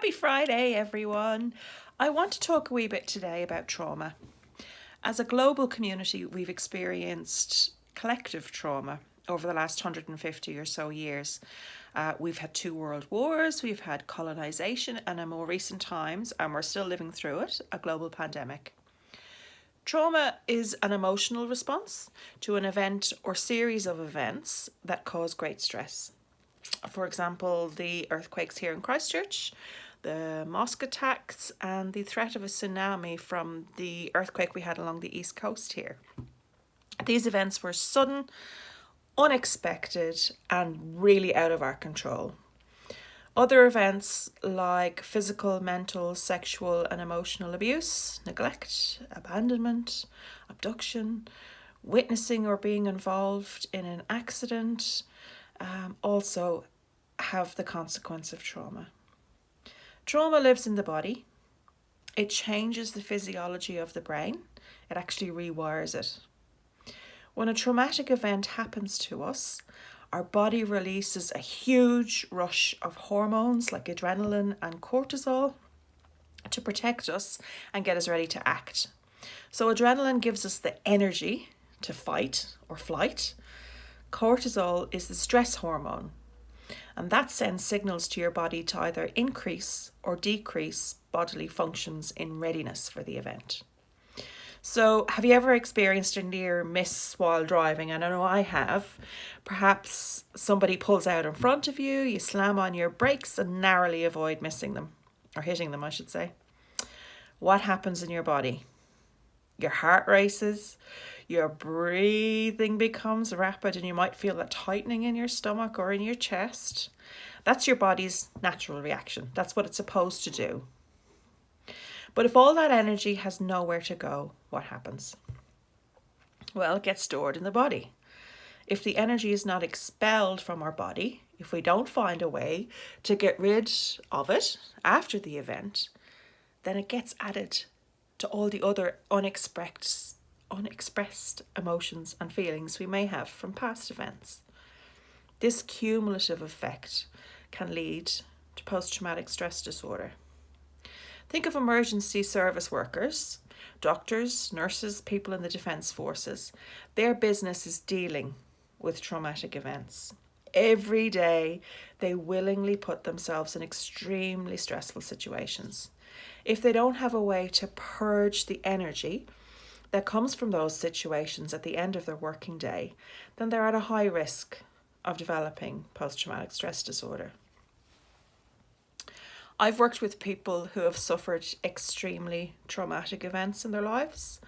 Happy Friday, everyone. I want to talk a wee bit today about trauma. As a global community, we've experienced collective trauma over the last 150 or so years. We've had two world wars, we've had colonisation, and in more recent times, and we're still living through it, a global pandemic. Trauma is an emotional response to an event or series of events that cause great stress. For example, the earthquakes here in Christchurch, the mosque attacks, and the threat of a tsunami from the earthquake we had along the east coast here. These events were sudden, unexpected, and really out of our control. Other events like physical, mental, sexual, and emotional abuse, neglect, abandonment, abduction, witnessing or being involved in an accident, also have the consequence of trauma. Trauma lives in the body. It changes the physiology of the brain. It actually rewires it. When a traumatic event happens to us, our body releases a huge rush of hormones like adrenaline and cortisol to protect us and get us ready to act. So adrenaline gives us the energy to fight or flight. Cortisol is the stress hormone, and that sends signals to your body to either increase or decrease bodily functions in readiness for the event. So, have you ever experienced a near miss while driving? And I know I have. Perhaps somebody pulls out in front of you, you slam on your brakes and narrowly avoid missing them, or hitting them, I should say. What happens in your body? Your heart races, your breathing becomes rapid, and you might feel a tightening in your stomach or in your chest. That's your body's natural reaction. That's what it's supposed to do. But if all that energy has nowhere to go, what happens? Well, it gets stored in the body. If the energy is not expelled from our body, if we don't find a way to get rid of it after the event, then it gets added to all the other unexpressed emotions and feelings we may have from past events. This cumulative effect can lead to post-traumatic stress disorder. Think of emergency service workers, doctors, nurses, people in the defence forces. Their business is dealing with traumatic events. Every day, they willingly put themselves in extremely stressful situations. If they don't have a way to purge the energy that comes from those situations at the end of their working day, then they're at a high risk of developing post-traumatic stress disorder. I've worked with people who have suffered extremely traumatic events in their lives.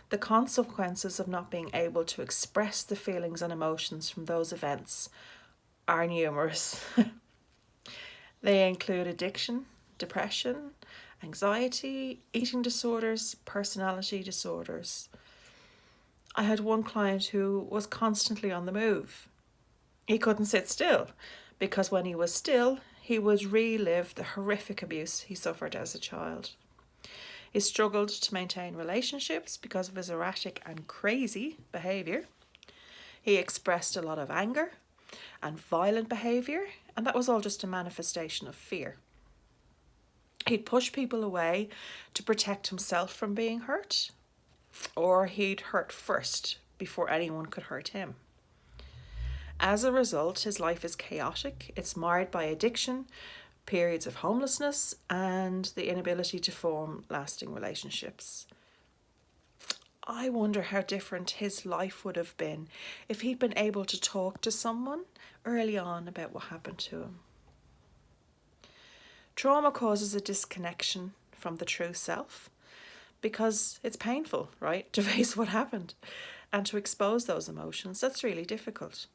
The consequences of not being able to express the feelings and emotions from those events are numerous. They include addiction, depression, anxiety, eating disorders, personality disorders. I had one client who was constantly on the move. He couldn't sit still because when he was still, he would relive the horrific abuse he suffered as a child. He struggled to maintain relationships because of his erratic and crazy behaviour. He expressed a lot of anger and violent behaviour, and that was all just a manifestation of fear. He'd push people away to protect himself from being hurt, or he'd hurt first before anyone could hurt him. As a result, his life is chaotic. It's marred by addiction, periods of homelessness, and the inability to form lasting relationships. I wonder how different his life would have been if he'd been able to talk to someone early on about what happened to him. Trauma causes a disconnection from the true self because it's painful, right, to face what happened and to expose those emotions. That's really difficult.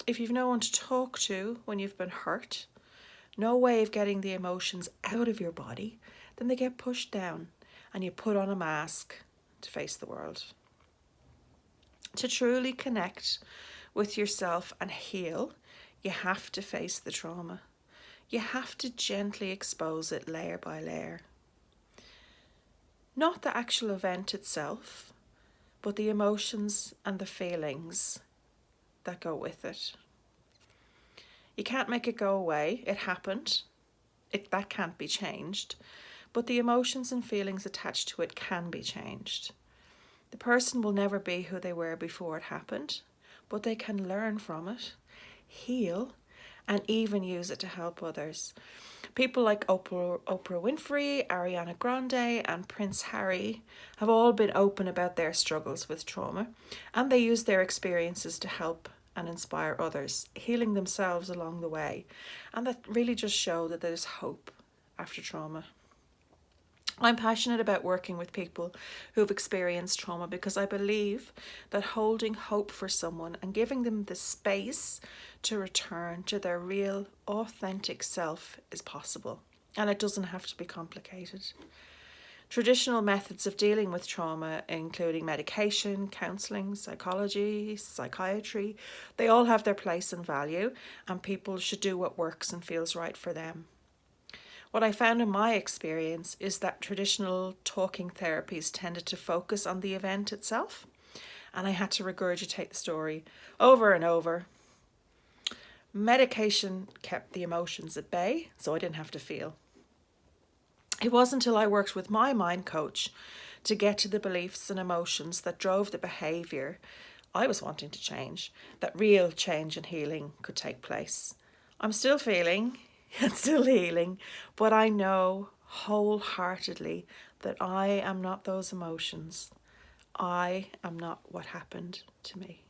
If you've no one to talk to when you've been hurt, no way of getting the emotions out of your body, then they get pushed down and you put on a mask to face the world. To truly connect with yourself and heal, you have to face the trauma. You have to gently expose it layer by layer. Not the actual event itself, but the emotions and the feelings that go with it. You can't make it go away. It happened. that can't be changed, but the emotions and feelings attached to it can be changed. The person will never be who they were before it happened, but they can learn from it, heal, and even use it to help others. People like Oprah Winfrey, Ariana Grande, and Prince Harry have all been open about their struggles with trauma, and they use their experiences to help and inspire others, healing themselves along the way. And that really just show that there's hope after trauma. I'm passionate about working with people who've experienced trauma because I believe that holding hope for someone and giving them the space to return to their real, authentic self is possible. And it doesn't have to be complicated. Traditional methods of dealing with trauma, including medication, counselling, psychology, psychiatry, they all have their place and value, and people should do what works and feels right for them. What I found in my experience is that traditional talking therapies tended to focus on the event itself, and I had to regurgitate the story over and over. Medication kept the emotions at bay, so I didn't have to feel. It wasn't until I worked with my mind coach to get to the beliefs and emotions that drove the behaviour I was wanting to change, that real change and healing could take place. I'm still feeling and still healing, but I know wholeheartedly that I am not those emotions. I am not what happened to me.